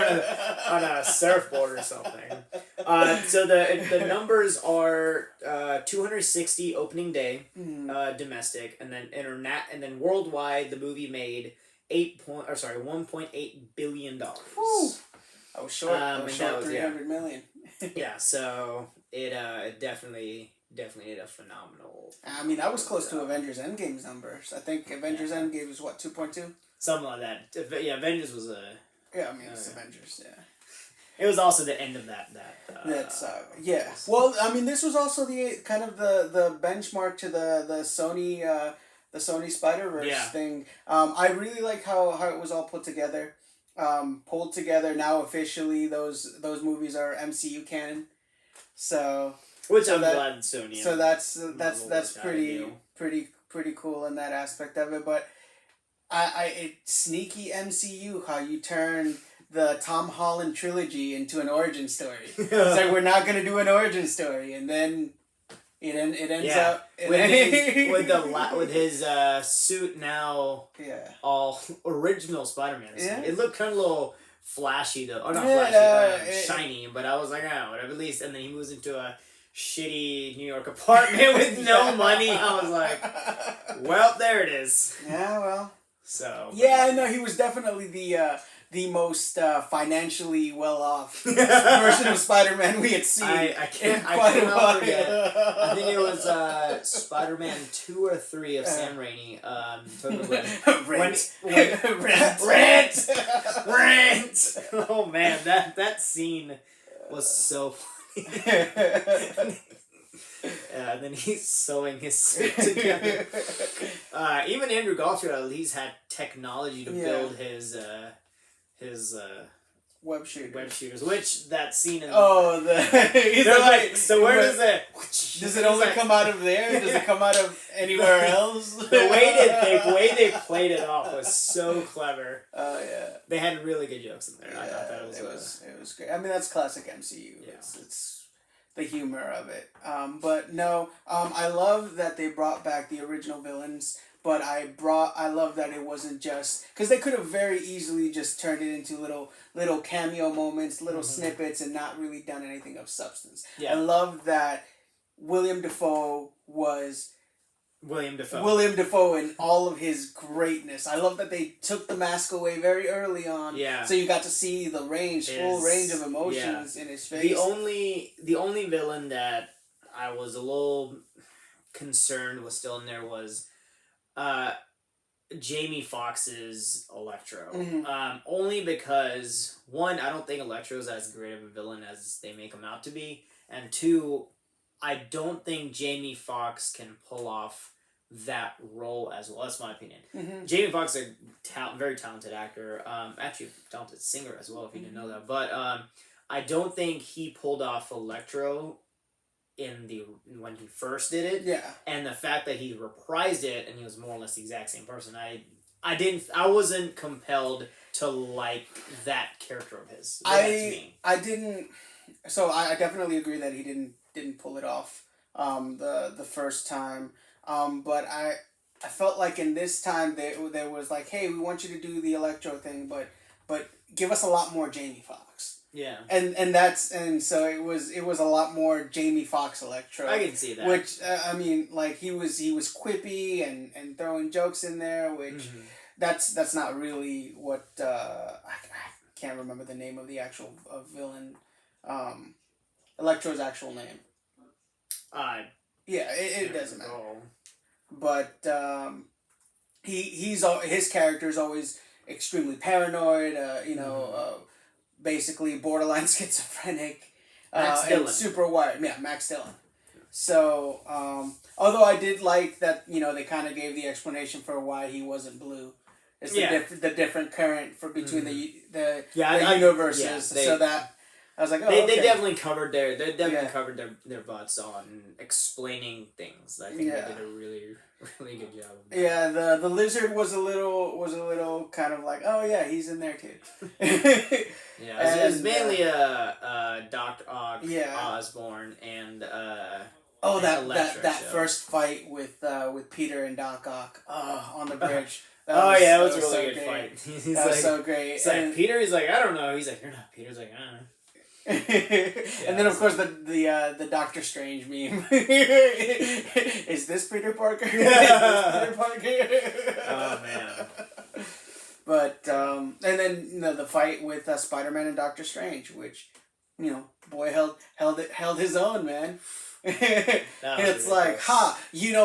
S1: on a surfboard or something. So the numbers are 260 opening day domestic, and then and then worldwide the movie made $1.8 billion.
S2: Whew. I was short. $300 million.
S1: Yeah, so it definitely did a phenomenal.
S2: I mean, that was close to Avengers Endgame's numbers. I think Avengers Endgame was what, 2.2?
S1: Something like that. Yeah, Avengers was a.
S2: Yeah, I mean it's Avengers. Yeah.
S1: It was also the end of that.
S2: That's yeah. Well, I mean, this was also the kind of the benchmark to the Sony Spider-Verse thing. I really like how it was all put together, pulled together. Now officially, those movies are MCU canon. So.
S1: I'm glad Sony.
S2: So that's pretty cool in that aspect of it. But it's sneaky MCU how you turn the Tom Holland trilogy into an origin story. It's like, we're not gonna do an origin story, and then it ends up
S1: with his suit now all original Spider-Man. Yeah. It looked kind of a little flashy though, or not flashy, shiny. But I was like, whatever. At least, and then he moves into a shitty New York apartment with no money. I was like, well, there it is.
S2: Yeah, well.
S1: So.
S2: Yeah, no, he was definitely the most financially well-off version of Spider-Man we had seen.
S1: I cannot forget. I think it was Spider-Man 2 or 3 of Sam Raimi. Rent. Oh man, that scene was so funny. And then he's sewing his suit together. Even Andrew Garfield at least had technology to build his
S2: web shooters,
S1: which that scene in
S2: so where
S1: does it?
S2: Does it only come out of there? Does it come out of anywhere else?
S1: The way they played it off was so clever.
S2: Oh yeah,
S1: they had really good jokes in there.
S2: Yeah,
S1: I thought that
S2: it was great. I mean, that's classic MCU. Yeah. It's the humor of it. But no, I love that they brought back the original villains. But I love that it wasn't just because they could have very easily just turned it into little cameo moments, little snippets, and not really done anything of substance. Yeah. I love that William Dafoe was William Dafoe in all of his greatness. I love that they took the mask away very early on. Yeah. So you got to see the full range of emotions in his face.
S1: The only villain that I was a little concerned was still in there was Jamie Foxx's Electro.
S2: Mm-hmm.
S1: Only because, one, I don't think Electro's as great of a villain as they make him out to be, and two, I don't think Jamie Foxx can pull off that role as well. That's my opinion.
S2: Mm-hmm.
S1: Jamie Foxx is a very talented actor, actually a talented singer as well, if you didn't know that, but I don't think he pulled off Electro when he first did it.
S2: Yeah.
S1: And the fact that he reprised it and he was more or less the exact same person, I wasn't compelled to like that character of his.
S2: I didn't. So I definitely agree that he didn't pull it off the first time. But I felt like in this time there was like, hey, we want you to do the Electro thing, but give us a lot more Jamie Foxx.
S1: Yeah.
S2: And so it was a lot more Jamie Foxx Electro.
S1: I can see that.
S2: Which I mean, like he was quippy and throwing jokes in there, which that's not really what I can't remember the name of the actual villain. Electro's actual name. Yeah, it doesn't matter. But his character is always extremely paranoid. Basically borderline schizophrenic.
S1: Max Dillon.
S2: And super wired. Yeah, Max Dillon. So, although I did like that, they kind of gave the explanation for why he wasn't blue. It's the different current between the universes. So that I was like, oh,
S1: they definitely covered their butts on explaining things. I think they did a really, really good job of that.
S2: Yeah, the lizard was a little kind of like, oh yeah, he's in there too.
S1: Yeah, it was mainly Dr. Osborn and
S2: that first fight with Peter and Doc Ock on the bridge.
S1: It was a really good fight.
S2: That was so great.
S1: It's like Peter. He's like, I don't know. He's like, you're not Peter. He's like, I don't know.
S2: And then of course the Doctor Strange meme. Is this Peter Parker? Is this Peter Parker?
S1: Oh man.
S2: But and then the fight with Spider-Man and Doctor Strange, which boy held his own, man. It's like,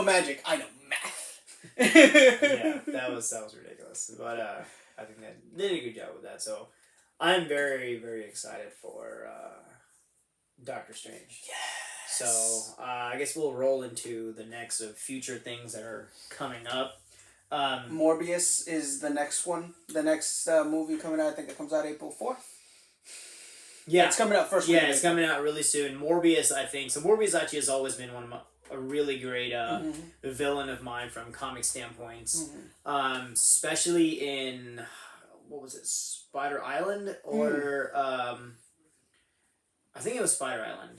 S2: magic, I know math.
S1: Yeah, that was ridiculous. But I think they did a good job with that. So I'm very, very excited for Doctor Strange.
S2: Yes.
S1: So I guess we'll roll into the next of future things that are coming up.
S2: Morbius is the next one. The next movie coming out, I think it comes out April 4th.
S1: Yeah.
S2: It's coming out first week.
S1: Yeah, it's coming out really soon. Morbius, I think. So Morbius actually has always been a really great villain of mine from comic standpoints. Especially in, what was it, Spider Island? Or, I think it was Spider Island.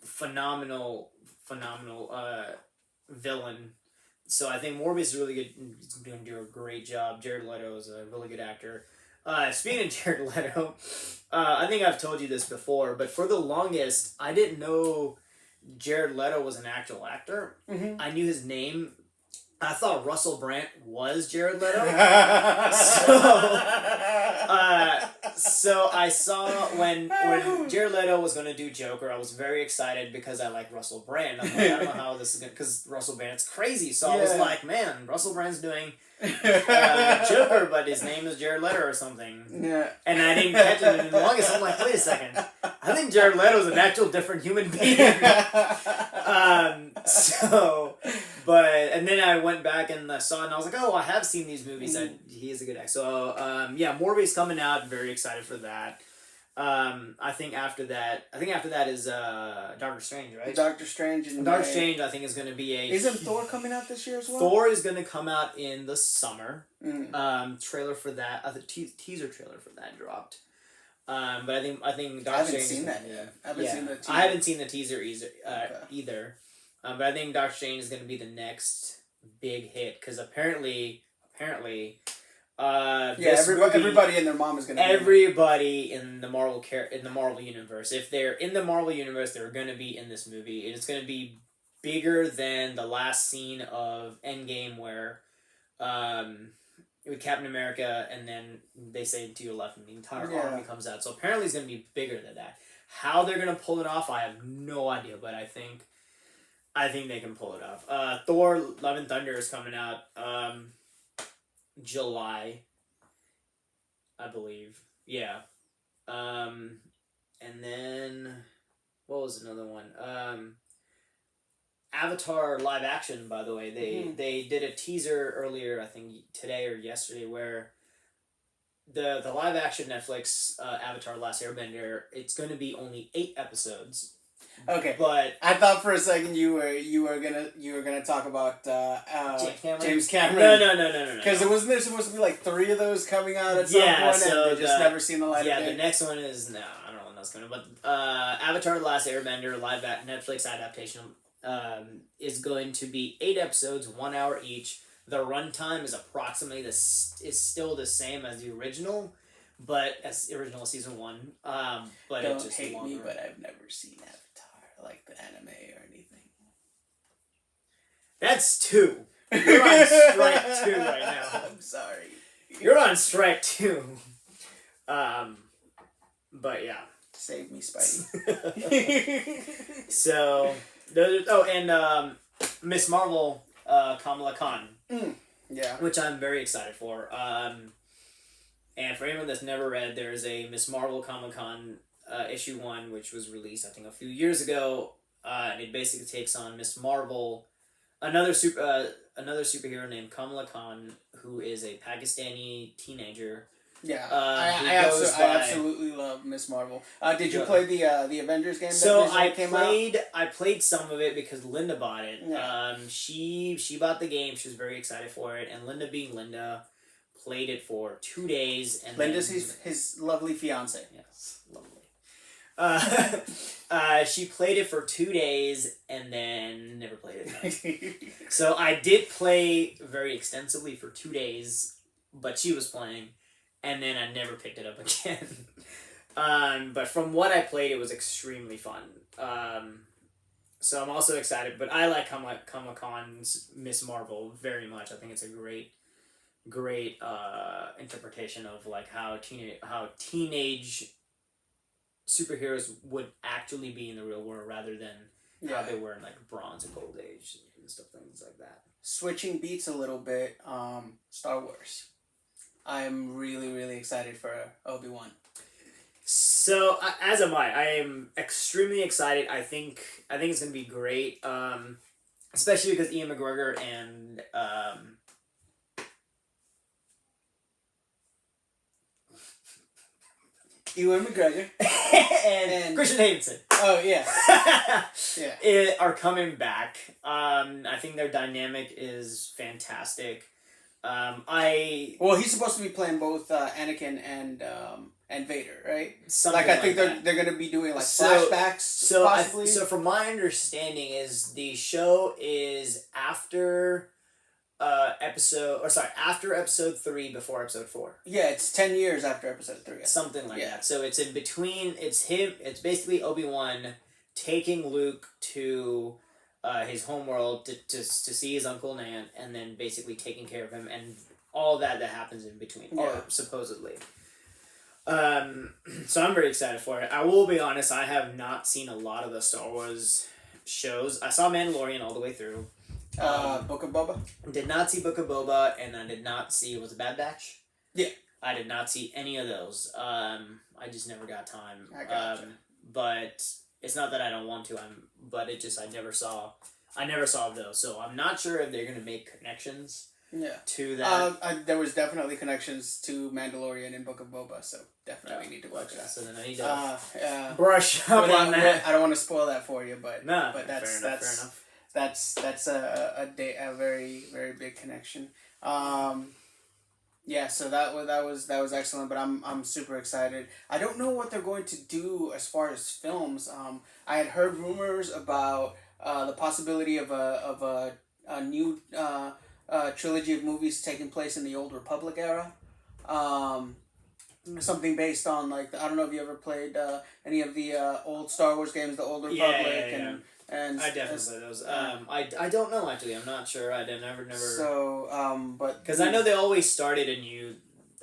S1: Phenomenal villain. So I think Morbius is really good. He's going to do a great job. Jared Leto is a really good actor. Speaking of Jared Leto, I think I've told you this before, but for the longest, I didn't know Jared Leto was an actual actor. I knew his name. I thought Russell Brand was Jared Leto. So I saw when Jared Leto was going to do Joker, I was very excited because I like Russell Brand. I'm like, I don't know how this is going to... Because Russell Brand's crazy. So I was like, man, Russell Brand's doing Joker, but his name is Jared Leto or something. Yeah. And I didn't catch it in the longest. I'm like, wait a second. I think Jared Leto's an actual different human being. And then I went back and saw it and I was like, oh, I have seen these movies. And he is a good actor. So, Morbius coming out. Very excited for that. I think after that is Doctor Strange, right?
S2: Doctor Strange
S1: Strange, I think, is going to be
S2: Isn't Thor coming out this year as well?
S1: Thor is going to come out in the summer. Trailer for that, the teaser trailer for that dropped. But I think Doctor Strange. I haven't seen that yet. I haven't seen the teaser either. But I think Doctor Strange is going to be the next big hit because apparently.
S2: Everybody and their mom is going to.
S1: Everybody in the Marvel universe. If they're in the Marvel universe, they're going to be in this movie. And it's going to be bigger than the last scene of Endgame, where with Captain America, and then they say to your left, and the entire army comes out. So apparently, it's going to be bigger than that. How they're going to pull it off, I have no idea. But I think they can pull it off. Thor: Love and Thunder is coming out. July, I believe. Yeah. And then what was another one? Avatar live action. By the way, they did a teaser earlier, I think today or yesterday, where the live action Netflix Avatar: Last Airbender. It's going to be only 8 episodes.
S2: Okay,
S1: but
S2: I thought for a second you were gonna talk about James Cameron.
S1: No.
S2: Because wasn't there supposed to be like 3 of those coming out at some point,
S1: so
S2: and they just never seen the light of day?
S1: Yeah, the next one is I don't know when that's coming, but Avatar: The Last Airbender live Netflix adaptation is going to be 8 episodes, 1 hour each. The runtime is approximately still the same as the original, but as the original season 1. But
S2: Don't
S1: it's just
S2: hate
S1: longer.
S2: me, but I've never seen Avatar, like the anime or anything.
S1: That's 2. You're on strike 2 right now.
S2: I'm sorry.
S1: You're on strike 2. But yeah.
S2: Save me, Spidey.
S1: So, and Miss Marvel, Kamala Khan.
S2: Yeah.
S1: Which I'm very excited for. And for anyone that's never read, there's a Miss Marvel Kamala Khan issue 1, which was released, I think, a few years ago. And it basically takes on Miss Marvel, another superhero named Kamala Khan, who is a Pakistani teenager.
S2: Yeah, I absolutely love Miss Marvel. Did you play the Avengers game?
S1: So I played some of it because Linda bought it. Yeah. She bought the game. She was very excited for it, and Linda, being Linda, played it for 2 days. And
S2: Linda's his lovely fiance.
S1: Yes, lovely. She played it for 2 days and then never played it again. So I did play very extensively for 2 days, but she was playing. And then I never picked it up again. But from what I played, it was extremely fun. So I'm also excited. But I like Kamala Khan's Miss Marvel very much. I think it's a great interpretation of like how teenage superheroes would actually be in the real world rather than how they were in like Bronze and Gold Age and stuff, things like that.
S2: Switching beats a little bit. Star Wars. I'm really, really excited for Obi-Wan.
S1: So, as am I. I am extremely excited. I think it's going to be great. Especially because Ian McGregor and...
S2: Ewan McGregor.
S1: and Christian Haydenson.
S2: Oh, yeah.
S1: Yeah. Are coming back. I think their dynamic is fantastic.
S2: Well, he's supposed to be playing both Anakin and Vader, right?
S1: Something
S2: I think they're gonna be doing like flashbacks. Possibly.
S1: So from my understanding is the show is after after episode 3 before episode 4.
S2: Yeah, it's 10 years after episode 3.
S1: Something like that. So it's in between. It's basically Obi-Wan taking Luke to his homeworld to see his uncle and aunt, and then basically taking care of him and all that happens in between, or supposedly. So I'm very excited for it. I will be honest, I have not seen a lot of the Star Wars shows. I saw Mandalorian all the way through.
S2: Book of Boba?
S1: Did not see Book of Boba, and I did not see, was it Bad Batch?
S2: Yeah.
S1: I did not see any of those. I just never got time.
S2: I gotcha.
S1: But it's not that I don't want to. But it just I never saw those. So I'm not sure if they're gonna make connections.
S2: Yeah.
S1: To that.
S2: There was definitely connections to Mandalorian and Book of Boba, so definitely need to watch that.
S1: So then I need to
S2: brush up on that. I don't want to spoil that for you, but
S1: fair enough.
S2: That's a very, very big connection. Yeah, so that was excellent, but I'm super excited. I don't know what they're going to do as far as films. I had heard rumors about the possibility of a new trilogy of movies taking place in the Old Republic era. Something based on like I don't know if you ever played any of the old Star Wars games, the Old Republic and
S1: I definitely play those. I don't know actually. I'm not sure. I never.
S2: So but
S1: because I know they always started a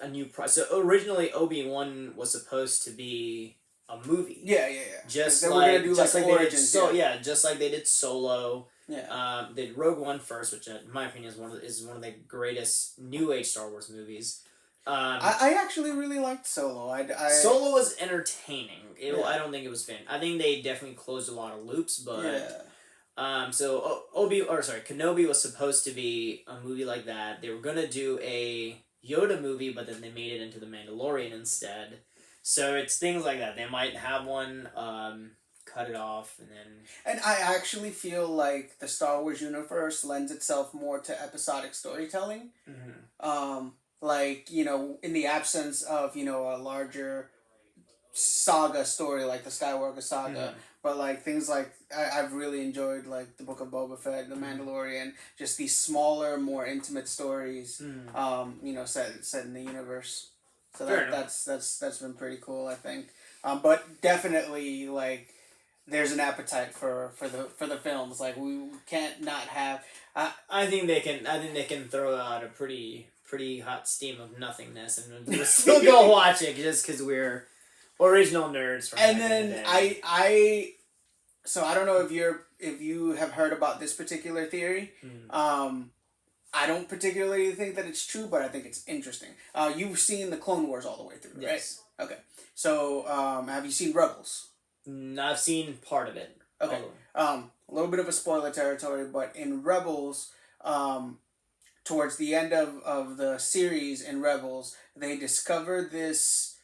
S1: new so originally Obi-Wan was supposed to be a movie.
S2: Yeah.
S1: Just
S2: they
S1: like,
S2: were gonna do
S1: just
S2: like
S1: like
S2: origins.
S1: they did just like they did Solo.
S2: Yeah.
S1: They did Rogue One first, which in my opinion is one of the greatest New Age Star Wars movies.
S2: I actually really liked Solo.
S1: Solo was entertaining.
S2: Yeah.
S1: I don't think it was fan. I think they definitely closed a lot of loops, but
S2: yeah.
S1: Kenobi was supposed to be a movie like that. They were gonna do a Yoda movie, but then they made it into The Mandalorian instead. So it's things like that. They might have one, cut it off, and then.
S2: And I actually feel like the Star Wars universe lends itself more to episodic storytelling.
S1: Mm-hmm.
S2: Like, you know, in the absence of, you know, a larger saga story like the Skywalker saga.
S1: Mm-hmm.
S2: But like things like I've really enjoyed like the Book of Boba Fett, The Mandalorian, just these smaller, more intimate stories.
S1: Mm-hmm.
S2: You know, set in the universe. So
S1: Fair
S2: that's been pretty cool, I think. But definitely like there's an appetite for the films. Like we can't not have.
S1: I think they can throw out a pretty hot steam of nothingness, and we'll still go watch it just because we're original nerds. From
S2: and then so I don't know if you have heard about this particular theory. I don't particularly think that it's true, but I think it's interesting. You've seen the Clone Wars all the way through, right?
S1: Yes.
S2: Okay. So have you seen Rebels?
S1: I've seen part of it.
S2: Okay. A little bit of a spoiler territory, but in Rebels, towards the end of the series in Rebels, they discover this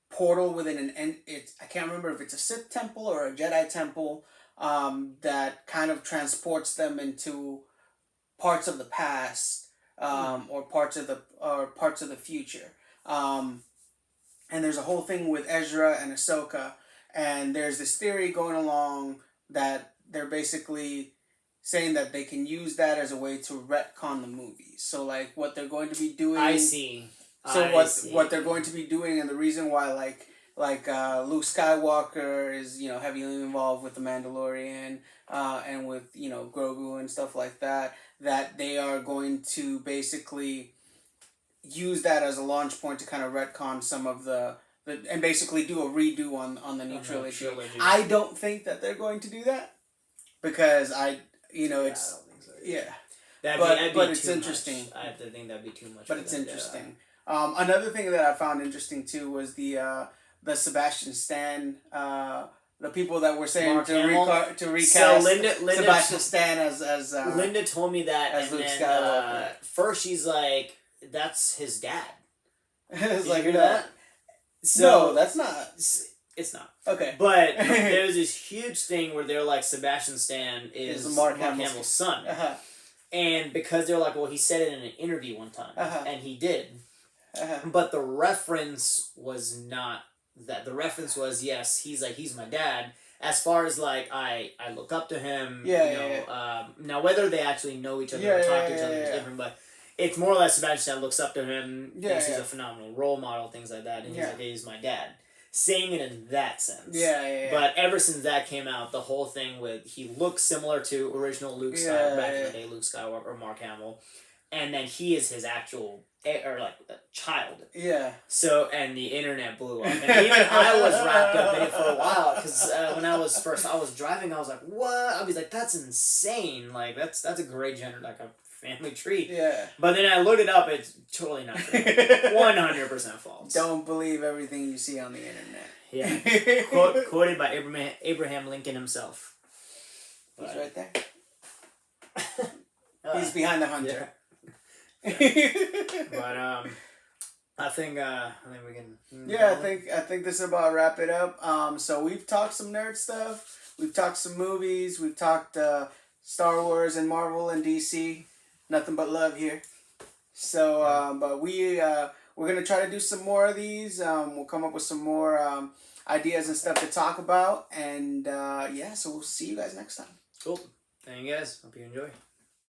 S2: portal within I can't remember if it's a Sith temple or a Jedi temple, that kind of transports them into parts of the past, or parts of the future. And there's a whole thing with Ezra and Ahsoka, and there's this theory going along that they're basically saying that they can use that as a way to retcon the movies. So like what they're going to be doing.
S1: I see.
S2: So what they're going to be doing, and the reason why like Luke Skywalker is, you know, heavily involved with the Mandalorian, and with, you know, Grogu and stuff like that they are going to basically use that as a launch point to kind of retcon some of the and basically do a redo on the new trilogy. I don't think that they're going to do that because it's
S1: I don't think so.
S2: Yeah.
S1: But
S2: it's interesting.
S1: Much. I have to think that'd be too much.
S2: But it's interesting. Another thing that I found interesting too was the Sebastian Stan. The people that were saying to recast
S1: so Linda
S2: Sebastian Stan as
S1: Linda told me that
S2: as
S1: and
S2: Luke
S1: then,
S2: Skywalker.
S1: First she's like, "That's his dad."
S2: It's
S1: like,
S2: no.
S1: that? So,
S2: no, that's not.
S1: It's not.
S2: Okay.
S1: But there's this huge thing where they're like, Sebastian Stan is Mark Hamill's son.
S2: Uh-huh.
S1: And because they're like, well, he said it in an interview one time.
S2: Uh-huh.
S1: And he did.
S2: Uh-huh.
S1: But the reference was not that. The reference was, yes, he's my dad. As far as like, I look up to him.
S2: Yeah.
S1: Now, whether they actually know each other or talk to each other is different, but it's more or less Sebastian Stan looks up to him, thinks he's a phenomenal role model, things like that, and he's like, hey, he's my dad. Saying it in that sense.
S2: Yeah.
S1: But ever since that came out, the whole thing with he looks similar to original Luke Skywalker, back in the day, Luke Skywalker or Mark Hamill, and then he is his actual child.
S2: Yeah.
S1: So and the internet blew up, and even I was wrapped up in it for a while because when I was driving, I was like, what? I was like, that's insane. Like that's a great like a family treat.
S2: Yeah.
S1: But then I looked it up. It's totally not true. 100% false.
S2: Don't believe everything you see on the internet.
S1: Yeah. Quoted by Abraham Lincoln himself.
S2: He's right there. He's behind the hunter.
S1: Yeah. But I think we can.
S2: Yeah, I think this is about wrap it up. So we've talked some nerd stuff. We've talked some movies. We've talked Star Wars and Marvel and DC. Nothing but love here. So, but we're gonna try to do some more of these. We'll come up with some more ideas and stuff to talk about, and so we'll see you guys next time.
S1: Cool. Thank you guys. Hope you enjoy.